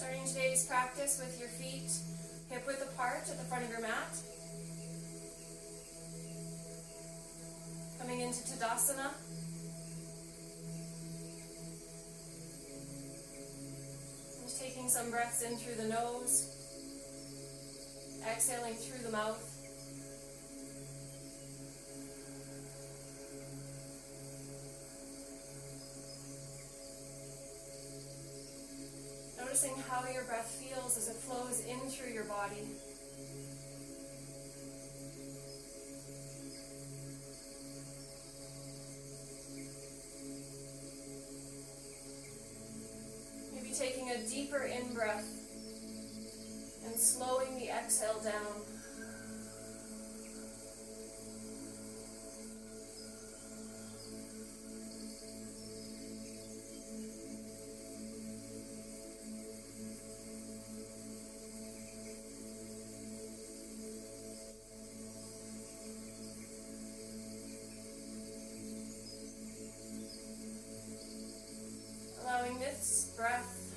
Starting today's practice with your feet hip-width apart at the front of your mat. Coming into Tadasana. Just taking some breaths in through the nose, exhaling through the mouth. Noticing how your breath feels as it flows in through your body. Maybe taking a deeper in-breath and slowing the exhale down. Allowing this breath,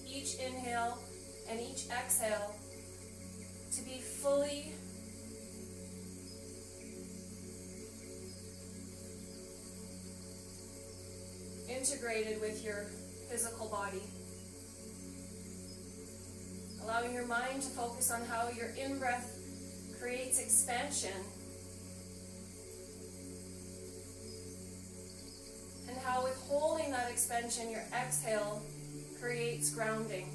each inhale and each exhale, to be fully integrated with your physical body. Allowing your mind to focus on how your in-breath creates expansion and how with holding that expansion, your exhale creates grounding.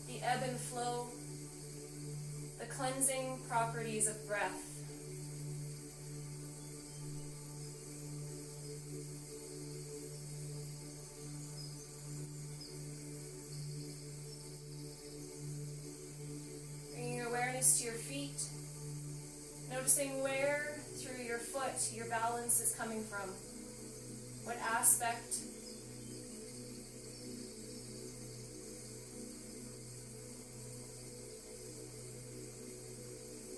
The ebb and flow, the cleansing properties of breath. Bringing your awareness to your feet, noticing where through your foot your balance is coming from, what aspect.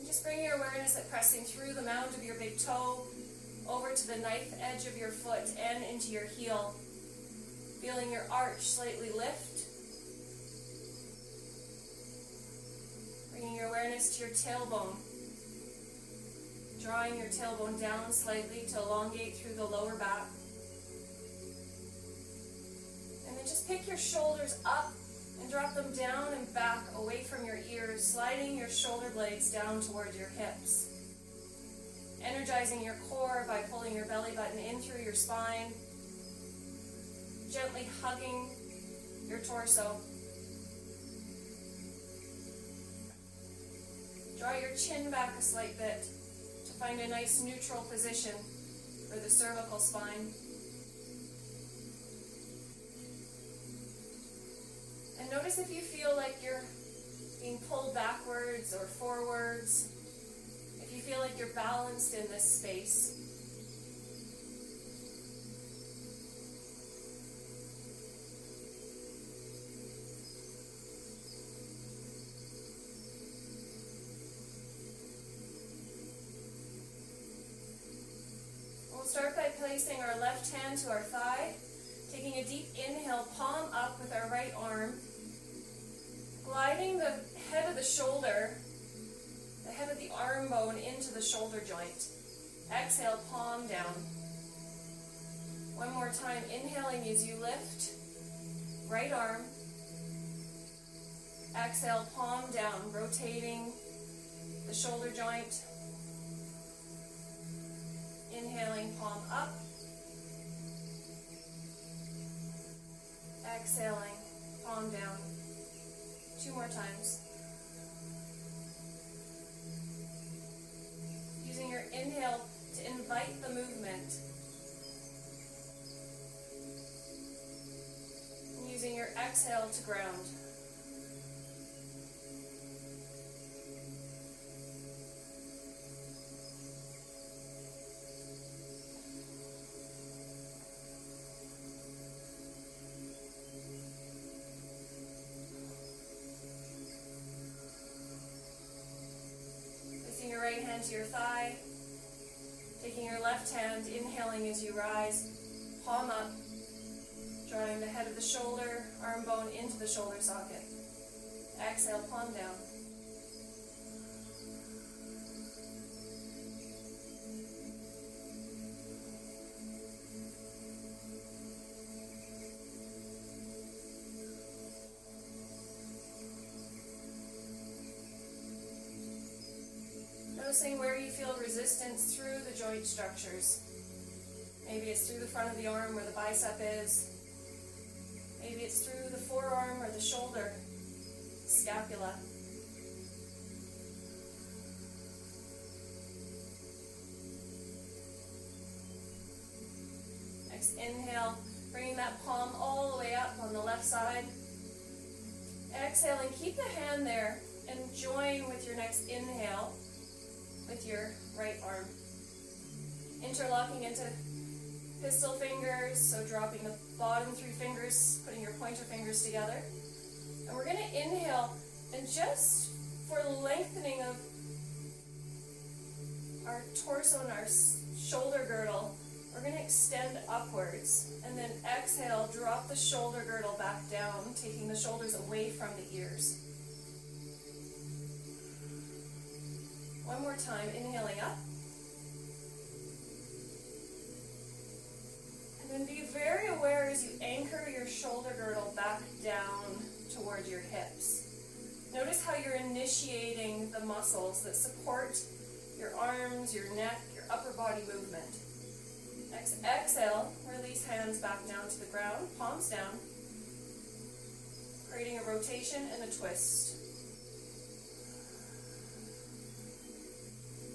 Just bring your awareness at pressing through the mound of your big toe, over to the knife edge of your foot and into your heel. Feeling your arch slightly lift. Bringing your awareness to your tailbone. Drawing your tailbone down slightly to elongate through the lower back. And then just pick your shoulders up and drop them down and back away from your ears, sliding your shoulder blades down towards your hips. Energizing your core by pulling your belly button in through your spine, gently hugging your torso. Draw your chin back a slight bit to find a nice neutral position for the cervical spine. And notice if you feel like you're being pulled backwards or forwards, if you feel like you're balanced in this space. We'll start by placing our left hand to our thigh, taking a deep inhale, palm up with our right arm, gliding the head of the shoulder, the head of the arm bone into the shoulder joint. Exhale, palm down. One more time, inhaling as you lift, right arm. Exhale, palm down, rotating the shoulder joint. Inhaling, palm up. Exhaling, palm down. 2 more times. Using your inhale to invite the movement. And using your exhale to ground. Your right hand to your thigh, Taking your left hand, inhaling as you rise, palm up, drawing the head of the shoulder, arm bone into the shoulder socket. Exhale, palm down. Noticing where you feel resistance through the joint structures. Maybe it's through the front of the arm where the bicep is. Maybe it's through the forearm or the shoulder, scapula. Next, inhale, bringing that palm all the way up on the left side. Exhaling, keep the hand there and join with your next inhale with your right arm. Interlocking into pistol fingers, so dropping the bottom 3 fingers, putting your pointer fingers together. And we're going to inhale, and just for lengthening of our torso and our shoulder girdle, we're going to extend upwards. And then exhale, drop the shoulder girdle back down, taking the shoulders away from the ears. One more time, inhaling up. And then be very aware as you anchor your shoulder girdle back down toward your hips. Notice how you're initiating the muscles that support your arms, your neck, your upper body movement. Next, exhale, release hands back down to the ground, palms down, creating a rotation and a twist.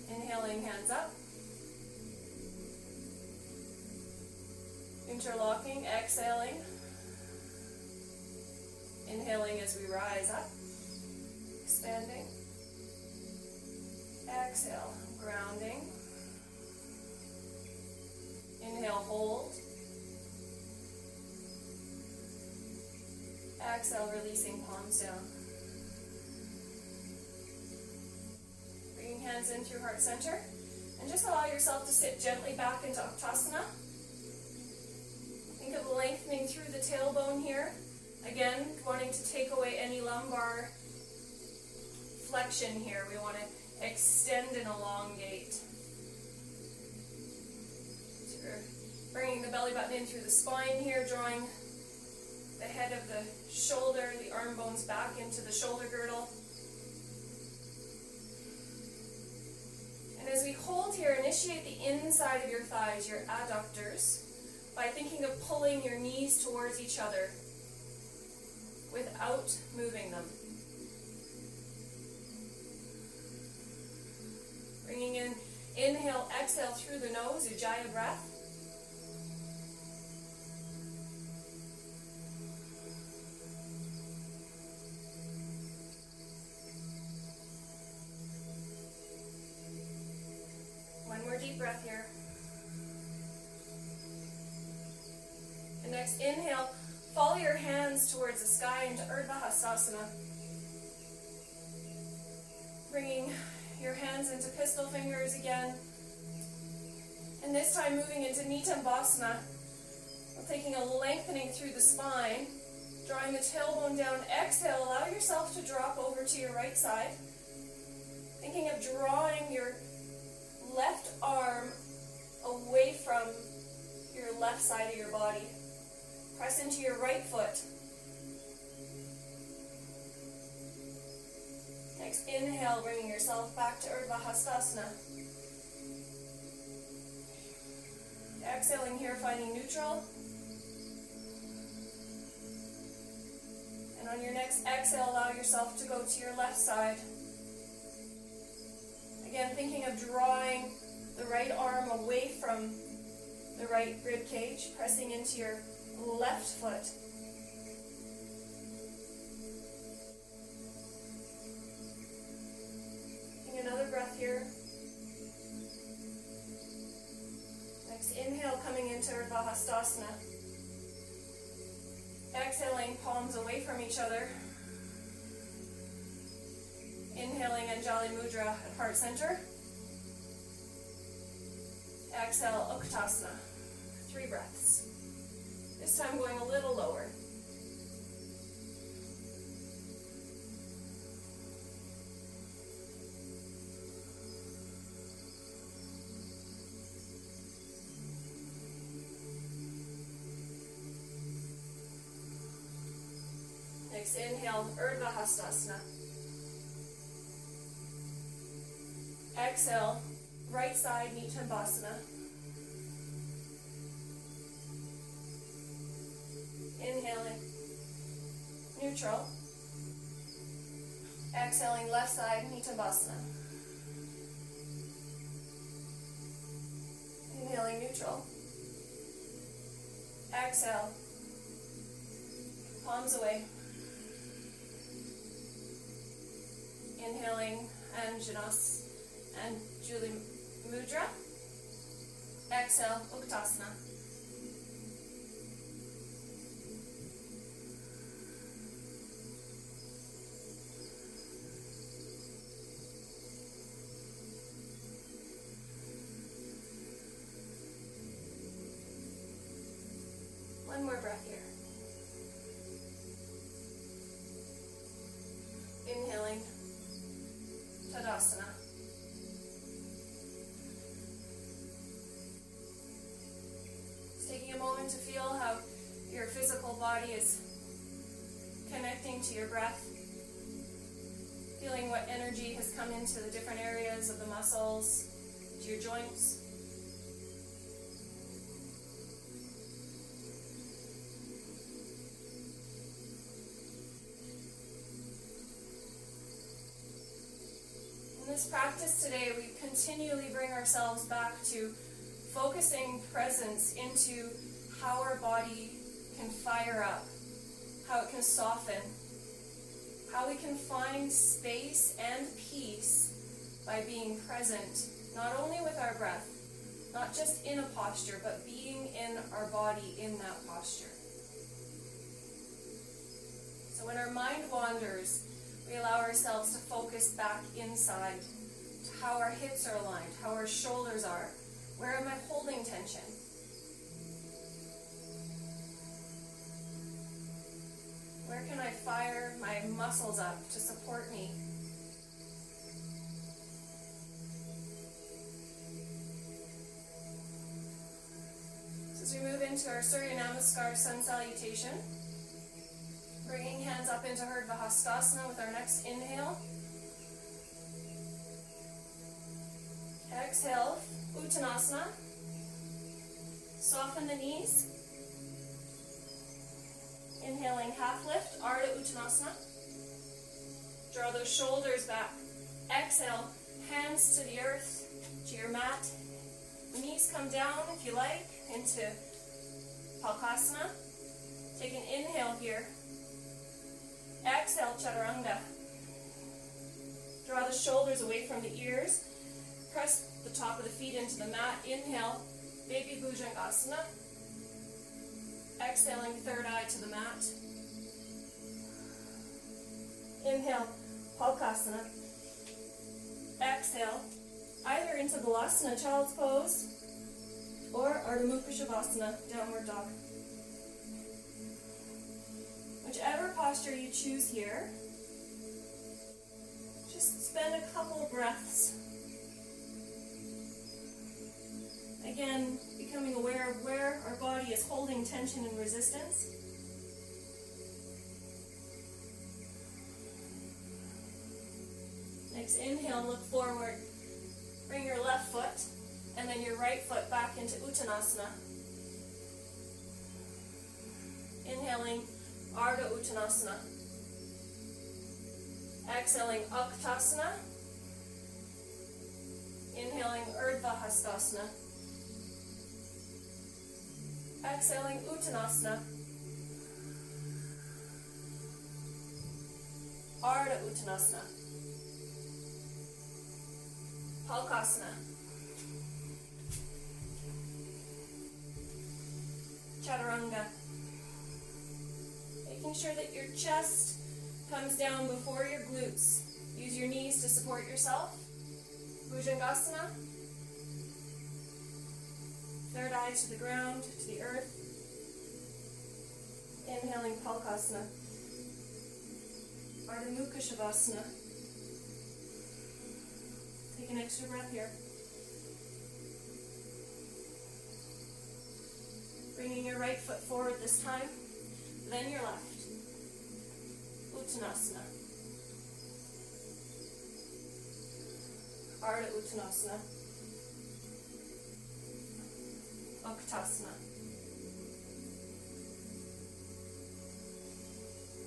Inhaling, hands up. Interlocking, exhaling. Inhaling as we rise up. Expanding. Exhale, grounding. Inhale, hold. Exhale, releasing palms down. Bringing hands in through heart center. And just allow yourself to sit gently back into Uttanasana. Think of lengthening through the tailbone here. Again, wanting to take away any lumbar flexion here. We want to extend and elongate. So we're bringing the belly button in through the spine here, drawing the head of the shoulder, the arm bones back into the shoulder girdle. And as we hold here, initiate the inside of your thighs, your adductors, by thinking of pulling your knees towards each other without moving them. Bringing in, inhale, exhale through the nose, Ujjayi breath. One more deep breath here. And next, inhale, follow your hands towards the sky into Urdhva Hastasana. Bringing your hands into pistol fingers again. And this time moving into Nitambasana. Taking a lengthening through the spine. Drawing the tailbone down. Exhale, allow yourself to drop over to your right side. Thinking of drawing your left arm away from your left side of your body. Press into your right foot. Next, inhale, bringing yourself back to Urdhva Hastasana. Exhaling here, finding neutral. And on your next exhale, allow yourself to go to your left side. Again, thinking of drawing the right arm away from the right rib cage, pressing into your left foot. Taking another breath here. Next, inhale, coming into Urdhva Hastasana. Exhaling, palms away from each other. Inhaling, Anjali Mudra at heart center. Exhale, Uttanasana. 3 breaths. This time going a little lower. Next, inhale, Urdhva Hastasana. Exhale, right side, Nitambasana. Inhaling, neutral. Exhaling, left side, Nitambasana. Inhaling, neutral. Exhale, palms away. Inhaling, Anjanas and Juli Mudra. Exhale, Uttanasana. One more breath here. Inhaling, Tadasana. Just taking a moment to feel how your physical body is connecting to your breath. Feeling what energy has come into the different areas of the muscles, to your joints. In this practice today, we continually bring ourselves back to focusing presence into how our body can fire up, how it can soften, how we can find space and peace by being present, not only with our breath, not just in a posture, but being in our body in that posture. So when our mind wanders, we allow ourselves to focus back inside, to how our hips are aligned, how our shoulders are. Where am I holding tension? Where can I fire my muscles up to support me? So as we move into our Surya Namaskar Sun Salutation, bringing hands up into Urdhva Hastasana with our next inhale. Exhale, Uttanasana. Soften the knees. Inhaling, half lift, Ardha Uttanasana. Draw those shoulders back. Exhale, hands to the earth, to your mat. Knees come down, if you like, into Palkasana. Take an inhale here. Exhale, Chaturanga. Draw the shoulders away from the ears. Press the top of the feet into the mat. Inhale, Baby Bhujangasana. Exhaling, third eye to the mat. Inhale, Palkasana. Exhale, either into Balasana, Child's Pose, or Ardha Mukha Shavasana, Downward Dog. Whichever posture you choose here, just spend a couple of breaths. Again, becoming aware of where our body is holding tension and resistance. Next, inhale, look forward. Bring your left foot and then your right foot back into Uttanasana. Inhaling, Ardha Uttanasana. Exhaling, Uttanasana. Inhaling, Urdhva Hastasana. Exhaling, Uttanasana. Ardha Uttanasana. Palkasana. Chaturanga. Making sure that your chest comes down before your glutes. Use your knees to support yourself. Bhujangasana. Third eye to the ground, to the earth. Inhaling Palkasana. Ardha Mukha Shavasana. Take an extra breath here. Bringing your right foot forward this time, then your left. Uttanasana. Ardha Uttanasana. Uttasana.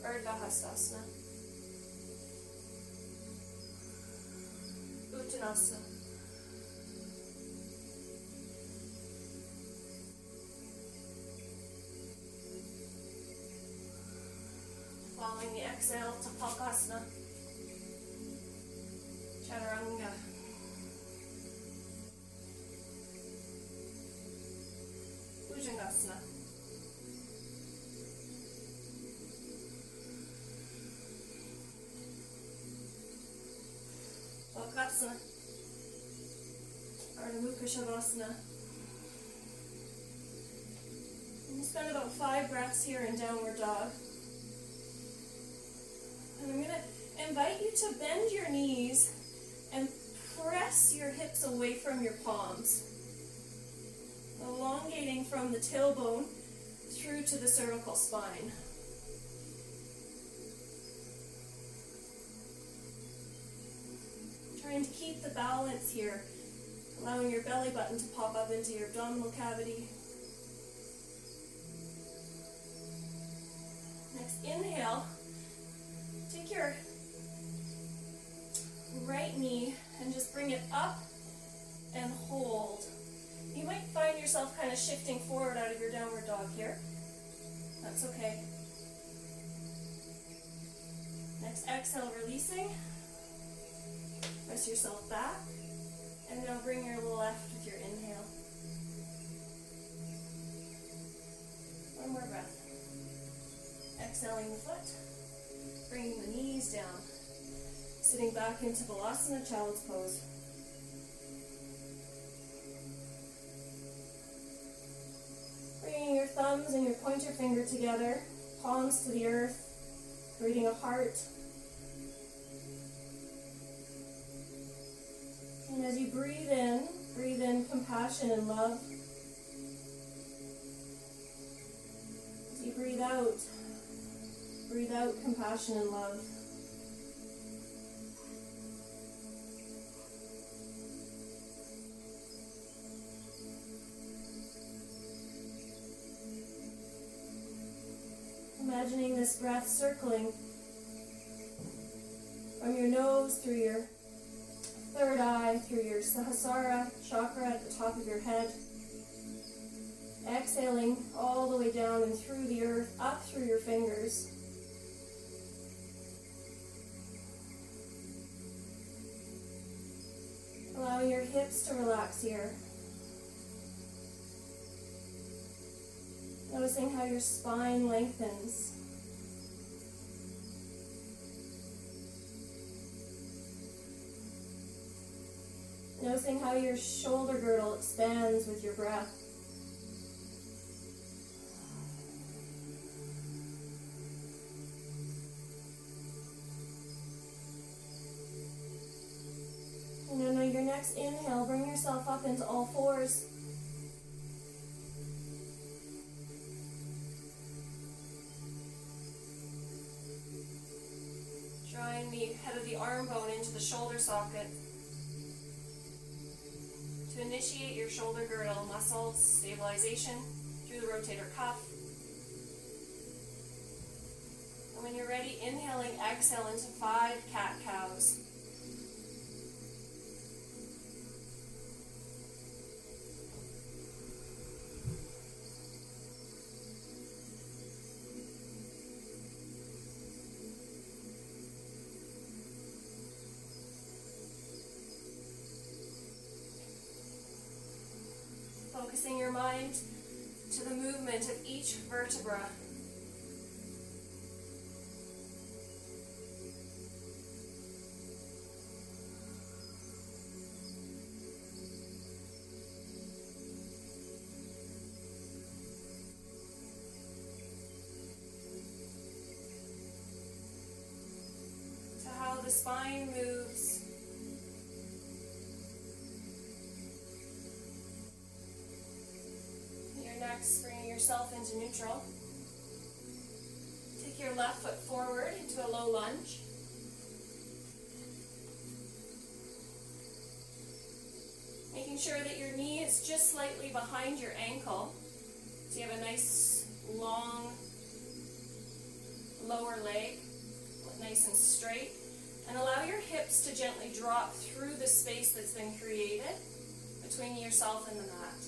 Ardha Hastasana. Uttanasana. Following the exhale to Palkasana, Chaturanga. Bhujangasana. Palkasana. Ardha Mukha Shavasana. And you spend about 5 breaths here in Downward Dog. And I'm going to invite you to bend your knees and press your hips away from your palms, elongating from the tailbone through to the cervical spine. Trying to keep the balance here, allowing your belly button to pop up into your abdominal cavity. Next, inhale. Take your right knee and just bring it up and hold. You might find yourself kind of shifting forward out of your downward dog here. That's okay. Next, exhale, releasing. Press yourself back. And now bring your left with your inhale. One more breath. Exhaling the foot. Bringing the knees down. Sitting back into Balasana, Child's Pose. Bringing your thumbs and your pointer finger together, palms to the earth, creating a heart. And as you breathe in compassion and love. As you breathe out compassion and love. Imagining this breath circling from your nose through your third eye, through your Sahasrara chakra at the top of your head. Exhaling all the way down and through the earth, up through your fingers. Allowing your hips to relax here. Noticing how your spine lengthens. Noticing how your shoulder girdle expands with your breath. And then on your next inhale, bring yourself up into all fours. Drawing the head of the arm bone into the shoulder socket. To initiate your shoulder girdle muscle stabilization through the rotator cuff. And when you're ready, inhaling, exhale into 5 cat-cows. Focusing your mind to the movement of each vertebra. the spine moves. Your next, bringing yourself into neutral. Take your left foot forward into a low lunge. Making sure that your knee is just slightly behind your ankle. So you have a nice, long, lower leg, nice and straight. And allow your hips to gently drop through the space that's been created between yourself and the mat.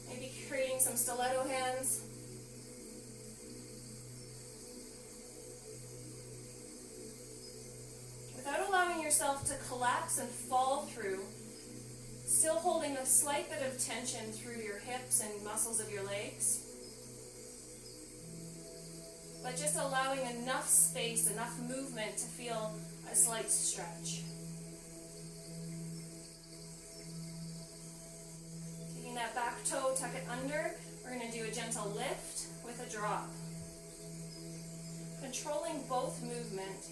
Maybe creating some stiletto hands. Without allowing yourself to collapse and fall through, still holding a slight bit of tension through your hips and muscles of your legs. But just allowing enough space, enough movement to feel a slight stretch. Taking that back toe, tuck it under. We're going to do a gentle lift with a drop. Controlling both movement.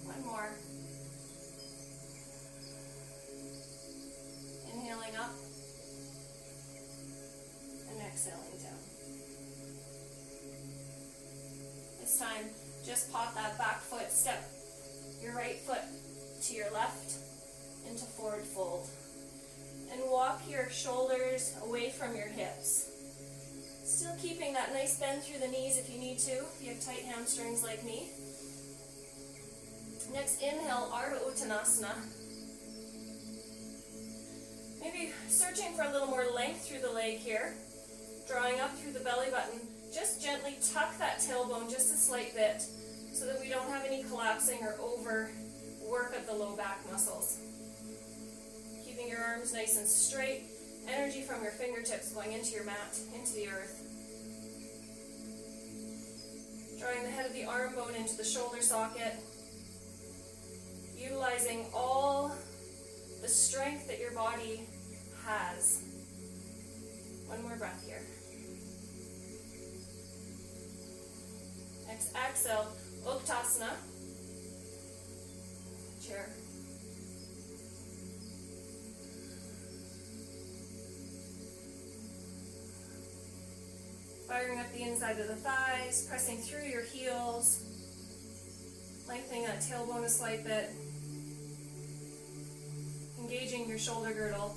One more. Inhaling up and exhaling down. This time, just pop that back foot, step your right foot to your left into forward fold. And walk your shoulders away from your hips. Still keeping that nice bend through the knees if you need to, if you have tight hamstrings like me. Next, inhale, Ardha Uttanasana. Maybe searching for a little more length through the leg here. Drawing up through the belly button. Just gently tuck that tailbone just a slight bit so that we don't have any collapsing or overwork of the low back muscles. Keeping your arms nice and straight. Energy from your fingertips going into your mat, into the earth. Drawing the head of the arm bone into the shoulder socket. Utilizing all the strength that your body has. One more breath here. Next, exhale, Uttanasana. Chair. Firing up the inside of the thighs, pressing through your heels, lengthening that tailbone a slight bit. Engaging your shoulder girdle.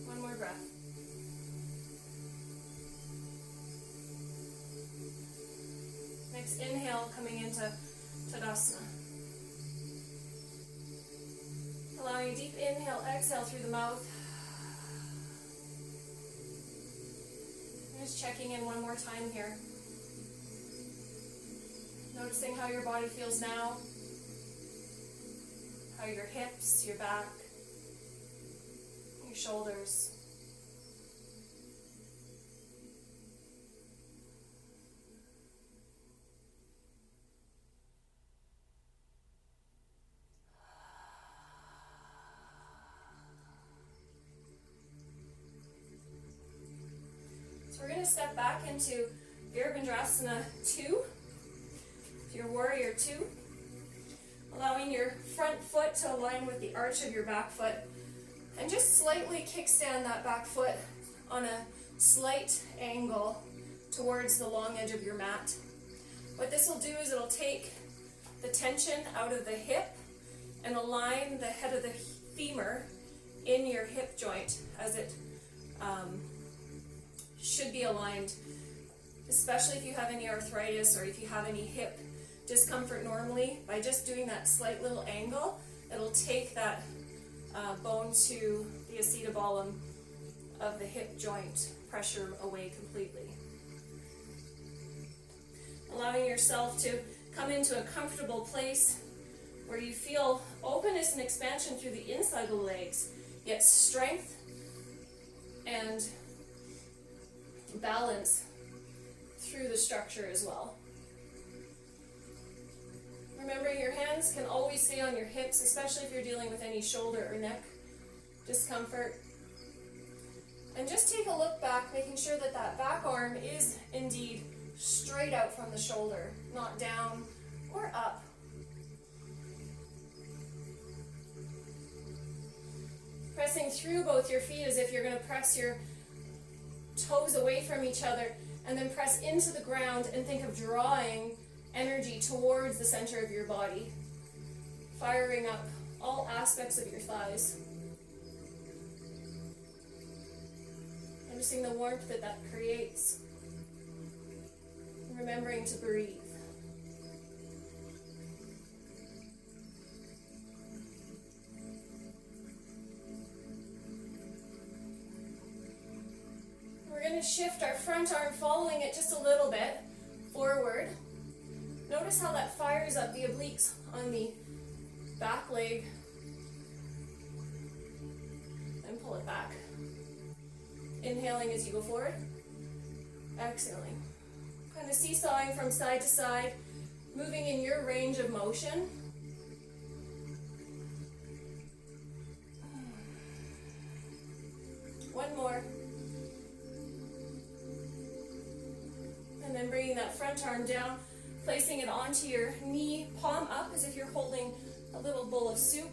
One more breath. Next, inhale, coming into Tadasana. Allowing a deep inhale, exhale through the mouth. Just checking in one more time here. Noticing how your body feels now, how your hips, your back, your shoulders. So we're going to step back into Virabhadrasana 2. Your warrior 2, allowing your front foot to align with the arch of your back foot, and just slightly kickstand that back foot on a slight angle towards the long edge of your mat. What this will do is it'll take the tension out of the hip and align the head of the femur in your hip joint as it should be aligned, especially if you have any arthritis or if you have any hip discomfort normally. By just doing that slight little angle, it'll take that bone to the acetabulum of the hip joint pressure away completely. Allowing yourself to come into a comfortable place where you feel openness and expansion through the inside of the legs, yet strength and balance through the structure as well. Remembering your hands can always stay on your hips, especially if you're dealing with any shoulder or neck discomfort. And just take a look back, making sure that that back arm is indeed straight out from the shoulder, not down or up. Pressing through both your feet as if you're going to press your toes away from each other, and then press into the ground and think of drawing energy towards the center of your body, firing up all aspects of your thighs. Noticing the warmth that that creates. Remembering to breathe. We're going to shift our front arm, following it just a little bit forward. Notice how that fires up the obliques on the back leg. And pull it back. Inhaling as you go forward. Exhaling. Kind of seesawing from side to side, moving in your range of motion. One more. And then bringing that front arm down, placing it onto your knee, palm up as if you're holding a little bowl of soup.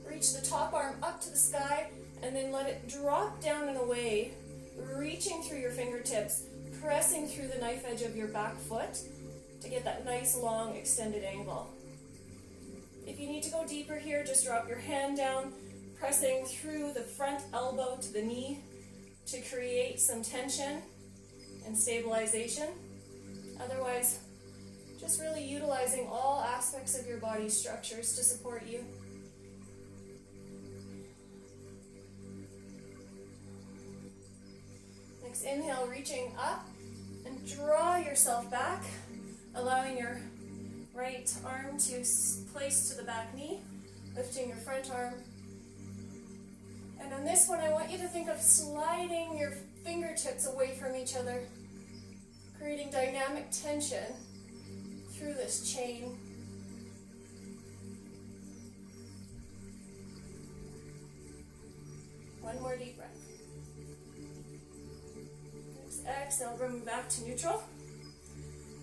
Reach the top arm up to the sky, and then let it drop down and away, reaching through your fingertips, pressing through the knife edge of your back foot to get that nice long extended angle. If you need to go deeper here, just drop your hand down, pressing through the front elbow to the knee to create some tension and stabilization. Otherwise, just really utilizing all aspects of your body structures to support you. Next, inhale, reaching up, and draw yourself back, allowing your right arm to place to the back knee, lifting your front arm. And on this one, I want you to think of sliding your fingertips away from each other, creating dynamic tension through this chain. One more deep breath. Exhale, bring back to neutral.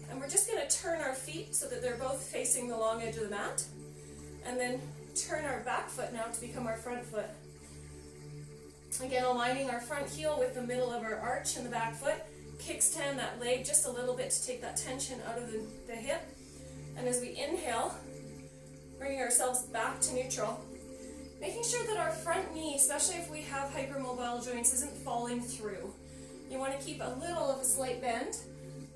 And we're just going to turn our feet so that they're both facing the long edge of the mat. And then turn our back foot now to become our front foot. Again, aligning our front heel with the middle of our arch and the back foot. Kickstand that leg just a little bit to take that tension out of the hip. And as we inhale, bringing ourselves back to neutral. Making sure that our front knee, especially if we have hypermobile joints, isn't falling through. You want to keep a little of a slight bend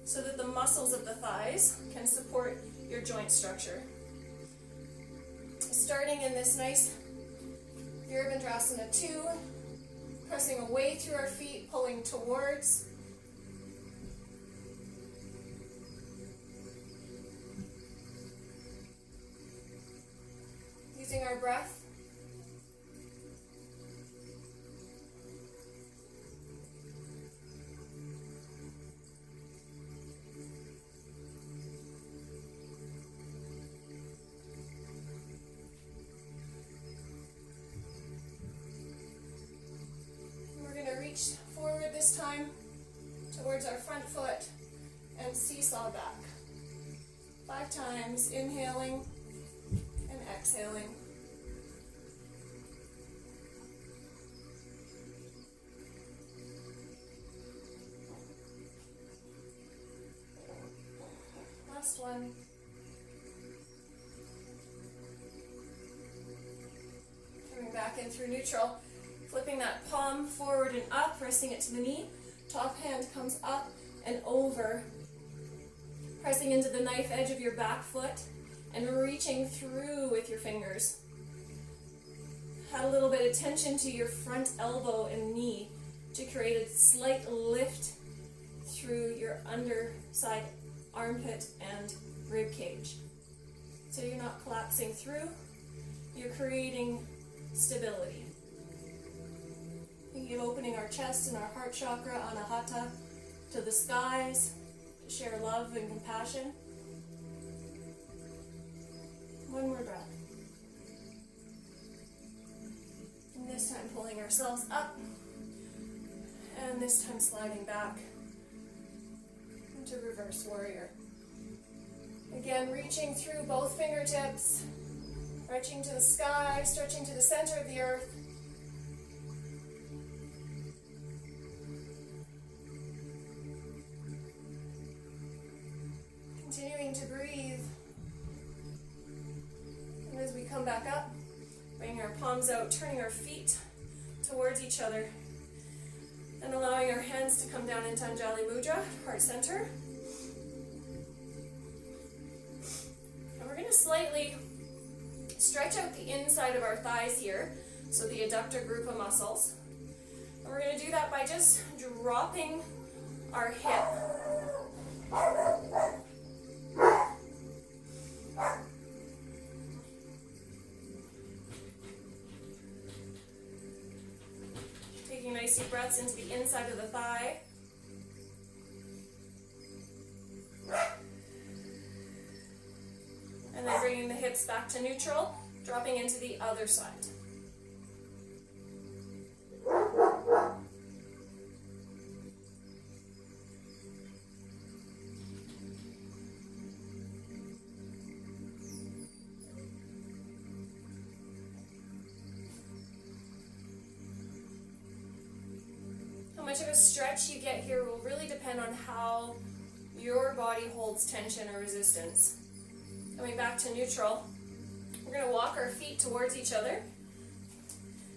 so that the muscles of the thighs can support your joint structure. Starting in this nice Virabhadrasana 2, pressing away through our feet, pulling towards. Using our breath. Forward this time towards our front foot and seesaw back. 5 times, inhaling and exhaling. Last one. Coming back in through neutral. Flipping that palm forward and up, resting it to the knee. Top hand comes up and over. Pressing into the knife edge of your back foot and reaching through with your fingers. Add a little bit of tension to your front elbow and knee to create a slight lift through your underside armpit and rib cage. So you're not collapsing through, you're creating stability. Thinking of opening our chest and our heart chakra, anahata, to the skies, to share love and compassion. One more breath. And this time pulling ourselves up. And this time sliding back into reverse warrior. Again, reaching through both fingertips, reaching to the sky, stretching to the center of the earth. Continuing to breathe. And as we come back up, bringing our palms out, turning our feet towards each other, and allowing our hands to come down into Anjali Mudra, heart center. And we're going to slightly stretch out the inside of our thighs here, so the adductor group of muscles. And we're going to do that by just dropping our hip. Taking nice deep breaths into the inside of the thigh. And then bringing the hips back to neutral, dropping into the other side. How much of a stretch you get here will really depend on how your body holds tension or resistance. Coming back to neutral, we're going to walk our feet towards each other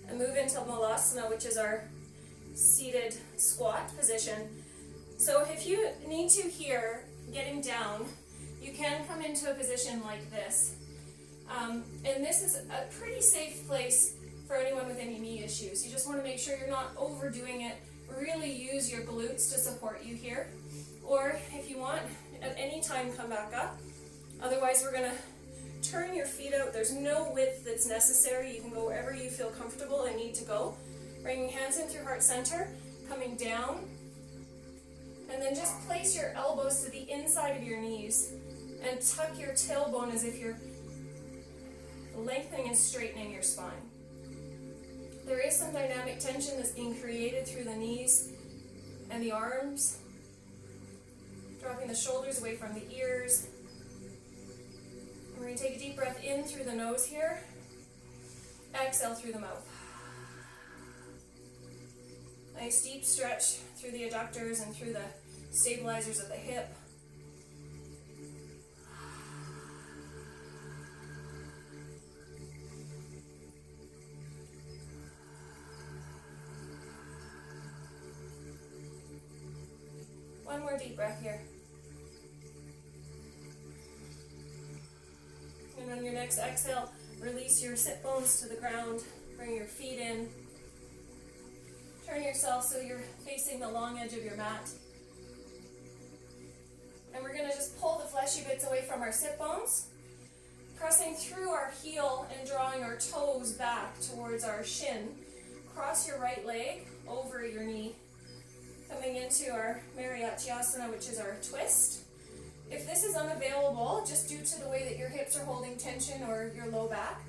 and move into Malasana, which is our seated squat position. So if you need to here, getting down, you can come into a position like this. And this is a pretty safe place for anyone with any knee issues. You just want to make sure you're not overdoing it. Really use your glutes to support you here. Or if you want, at any time come back up. Otherwise, we're going to turn your feet out. There's no width that's necessary. You can go wherever you feel comfortable and need to go. Bringing hands in through heart center, coming down. And then just place your elbows to the inside of your knees and tuck your tailbone as if you're lengthening and straightening your spine. There is some dynamic tension that's being created through the knees and the arms. Dropping the shoulders away from the ears. We're going to take a deep breath in through the nose here. Exhale through the mouth. Nice deep stretch through the adductors and through the stabilizers of the hip. One more deep breath here. And on your next exhale, release your sit bones to the ground. Bring your feet in. Turn yourself so you're facing the long edge of your mat. And we're going to just pull the fleshy bits away from our sit bones, pressing through our heel and drawing our toes back towards our shin. Cross your right leg over your knee. Coming into our Asana, which is our twist. If this is unavailable, just due to the way that your hips are holding tension or your low back,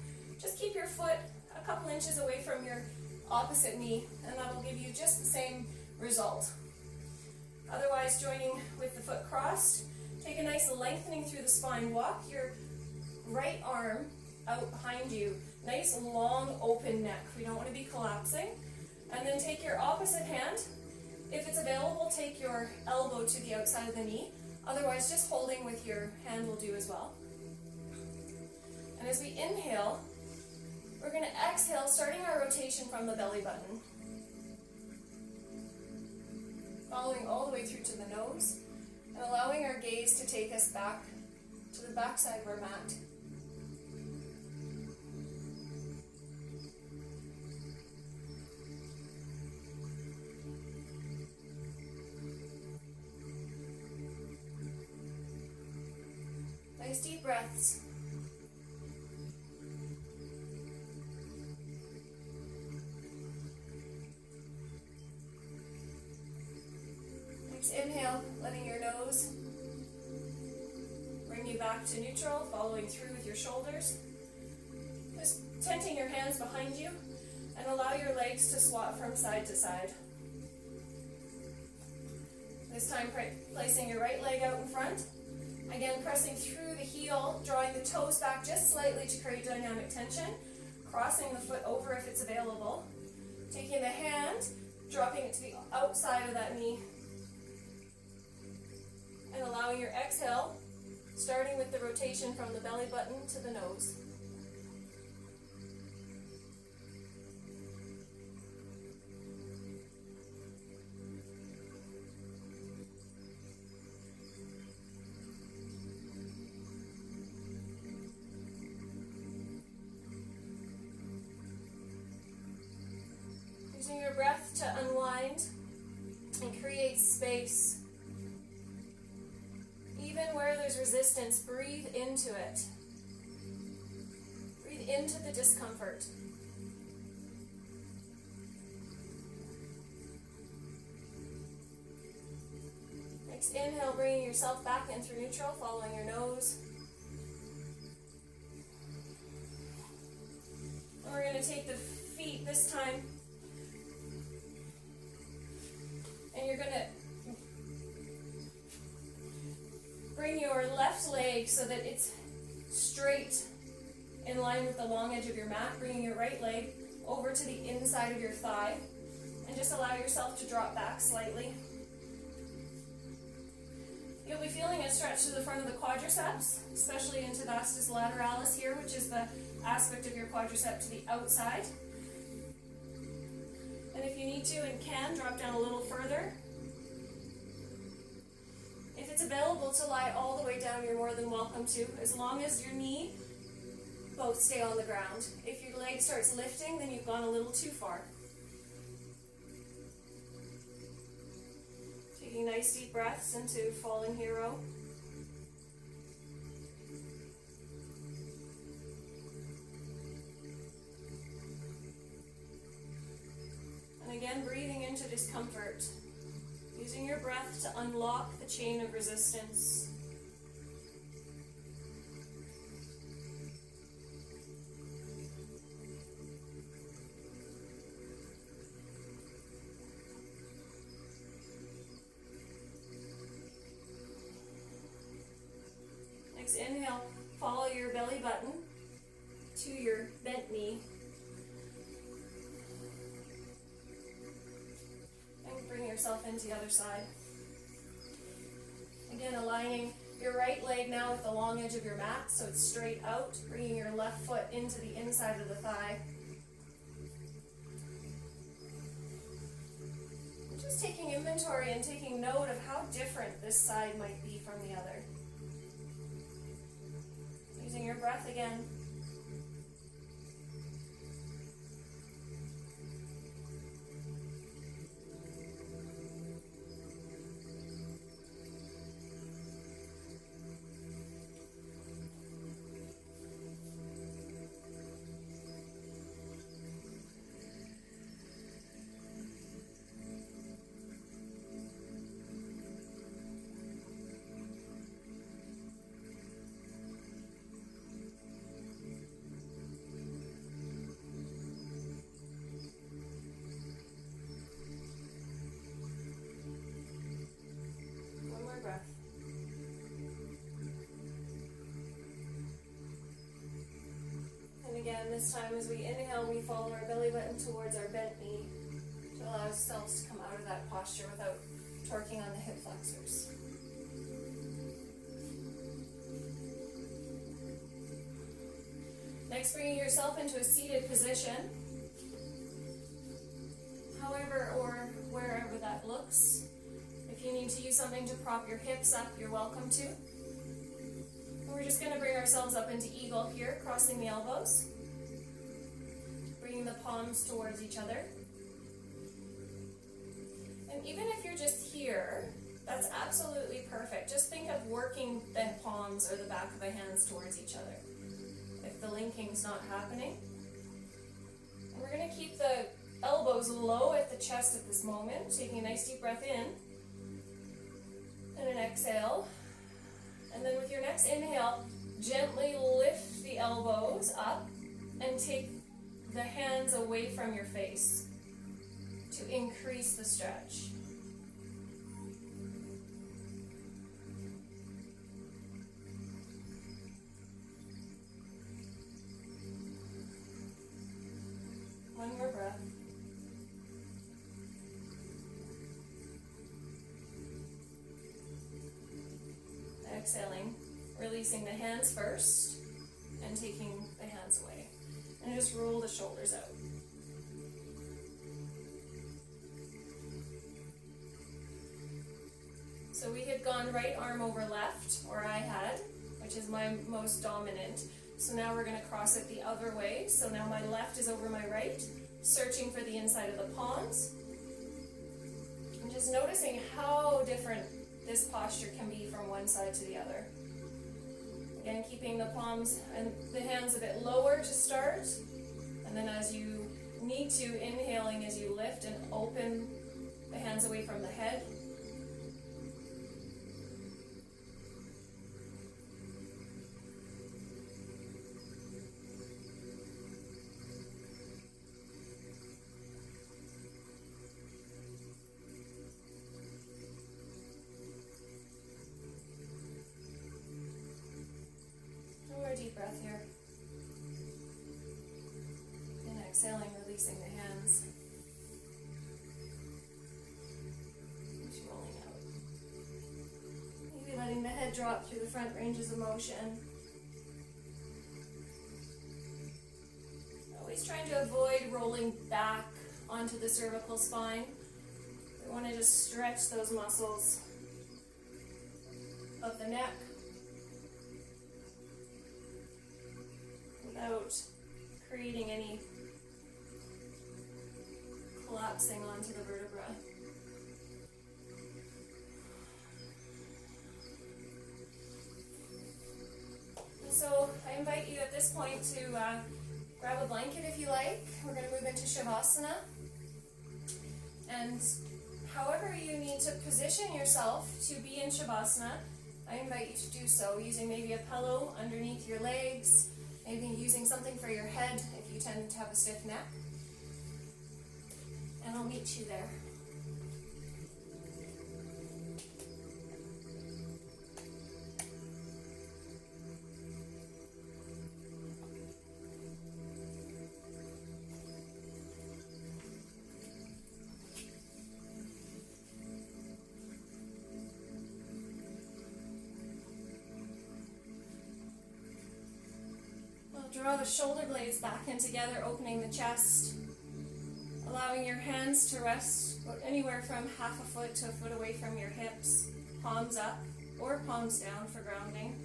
just keep your foot a couple inches away from your opposite knee, and that'll give you just the same result. Otherwise, joining with the foot crossed, take a nice lengthening through the spine. Walk your right arm out behind you. Nice long open neck. We don't want to be collapsing. And then take your opposite hand. If it's available, take your elbow to the outside of the knee. Otherwise, just holding with your hand will do as well. And as we inhale, we're going to exhale, starting our rotation from the belly button. Following all the way through to the nose, and allowing our gaze to take us back to the back side of our mat. Nice deep breaths. Next inhale, letting your nose Bring you back to neutral, following through with your shoulders. Just tenting your hands behind you and allow your legs to swap from side to side. This time placing your right leg out in front. Again, pressing through the heel, drawing the toes back just slightly to create dynamic tension. Crossing the foot over if it's available. Taking the hand, dropping it to the outside of that knee. And allowing your exhale, starting with the rotation from the belly button to the nose. Using your breath to unwind and create space. Even where there's resistance, breathe into it. Breathe into the discomfort. Next inhale, bringing yourself back in through neutral, following your nose. And we're going to take the feet this time, and you're going to bring your left leg so that it's straight in line with the long edge of your mat, bringing your right leg over to the inside of your thigh, and just allow yourself to drop back slightly. You'll be feeling a stretch to the front of the quadriceps, especially into vastus lateralis here, which is the aspect of your quadricep to the outside. And if you need to and can, drop down a little further. If it's available to lie all the way down, you're more than welcome to, as long as your knee both stay on the ground. If your leg starts lifting, then you've gone a little too far. Taking nice deep breaths into falling hero. And again, breathing into discomfort. Using your breath to unlock the chain of resistance. Next inhale, follow your belly button to your bent knee. Bring yourself into the other side. Again, aligning your right leg now with the long edge of your mat so it's straight out, bringing your left foot into the inside of the thigh. Just taking inventory and taking note of how different this side might be from the other. Using your breath again. Again, this time as we inhale, we follow our belly button towards our bent knee to allow ourselves to come out of that posture without torquing on the hip flexors. Next, bringing yourself into a seated position, however or wherever that looks. If you need to use something to prop your hips up, you're welcome to. And we're just going to bring ourselves up into eagle here, crossing the elbows. Bringing the palms towards each other. And even if you're just here, that's absolutely perfect. Just think of working the palms or the back of the hands towards each other if the linking's not happening. And we're going to keep the elbows low at the chest at this moment, taking a nice deep breath in and an exhale. And then with your next next inhale, gently lift the elbows up and take the hands away from your face to increase the stretch. One more breath. Exhaling, releasing the hands first and taking the hands away. And just roll the shoulders out. So we had gone right arm over left, or I had, which is my most dominant. So now we're going to cross it the other way. So now my left is over my right, searching for the inside of the palms. And just noticing how different this posture can be from one side to the other. Again, keeping the palms and the hands a bit lower to start. And then as you need to, inhaling as you lift and open the hands away from the head. Deep breath here. And exhaling, releasing the hands. Just rolling out. Maybe letting the head drop through the front ranges of motion. Always trying to avoid rolling back onto the cervical spine. We want to just stretch those muscles of the neck without creating any collapsing onto the vertebra. And so I invite you at this point to grab a blanket if you like. We're going to move into Shavasana. And however you need to position yourself to be in Shavasana, I invite you to do so using maybe a pillow underneath your legs, maybe using something for your head if you tend to have a stiff neck. And I'll meet you there. Draw the shoulder blades back in together, opening the chest, allowing your hands to rest anywhere from half a foot to a foot away from your hips, palms up or palms down for grounding.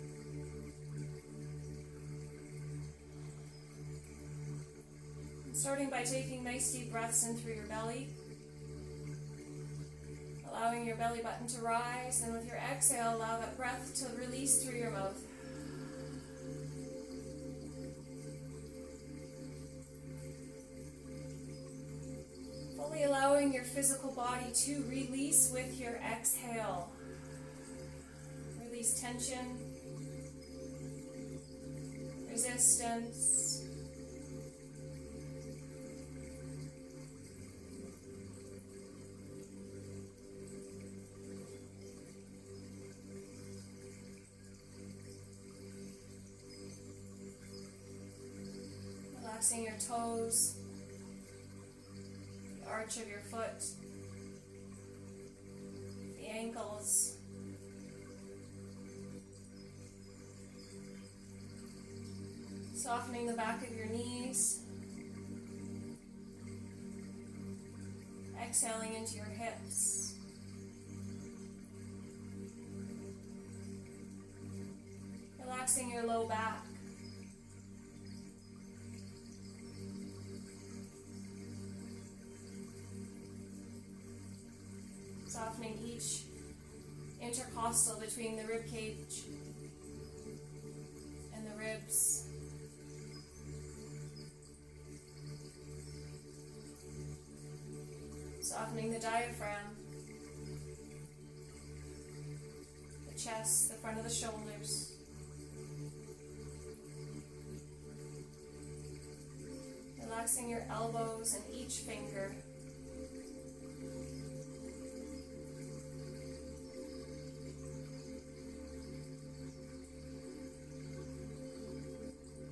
Starting by taking nice deep breaths in through your belly, allowing your belly button to rise, and with your exhale, allow that breath to release through your mouth. Fully allowing your physical body to release with your exhale. Release tension, resistance. Relaxing your toes, the arch of your foot, the ankles, softening the back of your knees, exhaling into your hips. Relaxing your low back. Softening each intercostal between the rib cage and the ribs. Softening the diaphragm, the chest, the front of the shoulders. Relaxing your elbows and each finger.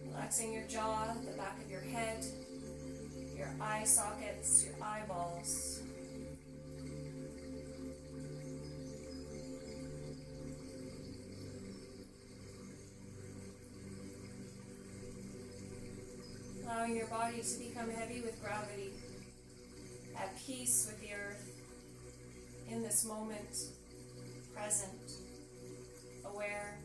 Relaxing your jaw, the back of your head, your eye sockets, your eyeballs. Allowing your body to become heavy with gravity, at peace with the earth, in this moment, present, aware.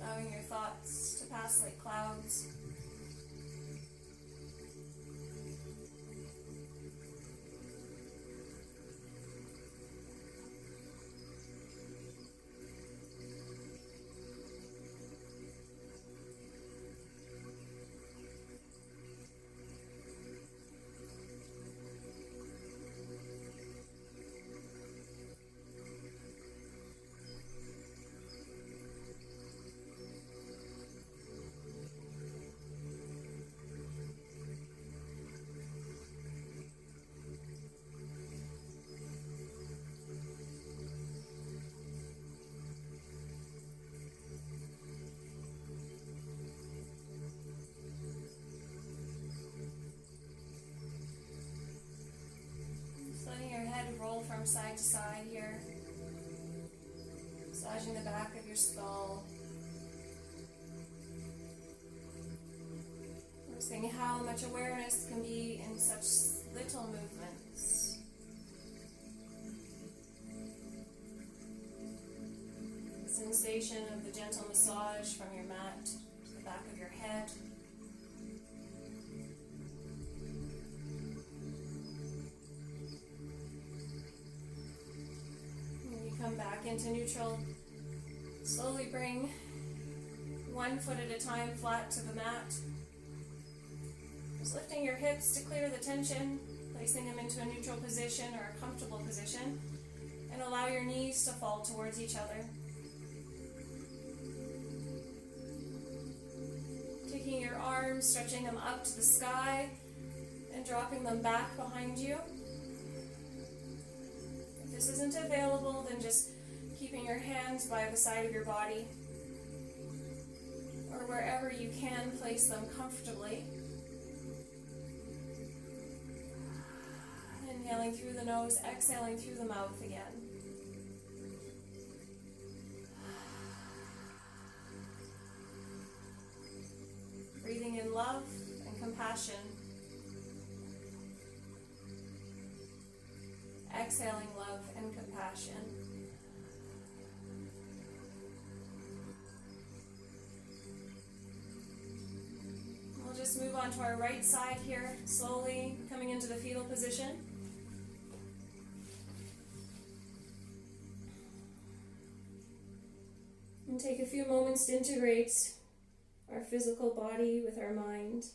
Allowing your thoughts to pass like clouds. Roll from side to side here, massaging the back of your skull, noticing how much awareness can be in such little movements. The sensation of the gentle massage from your mat to the back of your head. Come back into neutral. Slowly bring one foot at a time flat to the mat. Just lifting your hips to clear the tension, placing them into a neutral position or a comfortable position, and allow your knees to fall towards each other. Taking your arms, stretching them up to the sky, and dropping them back behind you. If this isn't available, then just keeping your hands by the side of your body or wherever you can place them comfortably. Inhaling through the nose, exhaling through the mouth again. Breathing in love and compassion. Exhaling love and compassion. We'll just move on to our right side here, slowly coming into the fetal position. And take a few moments to integrate our physical body with our mind.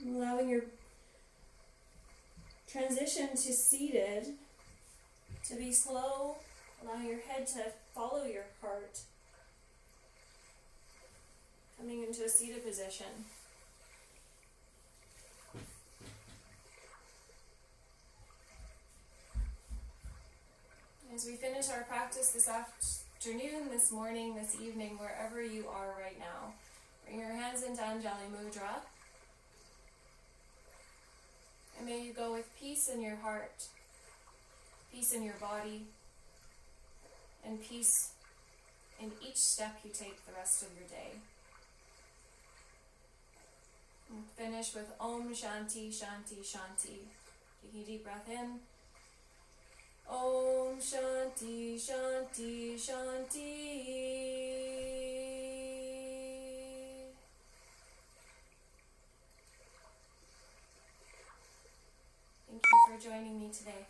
Allowing your transition to seated to be slow, allowing your head to follow your heart. Coming into a seated position. As we finish our practice this afternoon, this morning, this evening, wherever you are right now, bring your hands into Anjali Mudra. And may you go with peace in your heart, peace in your body, and peace in each step you take the rest of your day. And finish with Om Shanti, Shanti, Shanti. Taking a deep breath in. Om Shanti, Shanti, Shanti. Thank you for joining me today.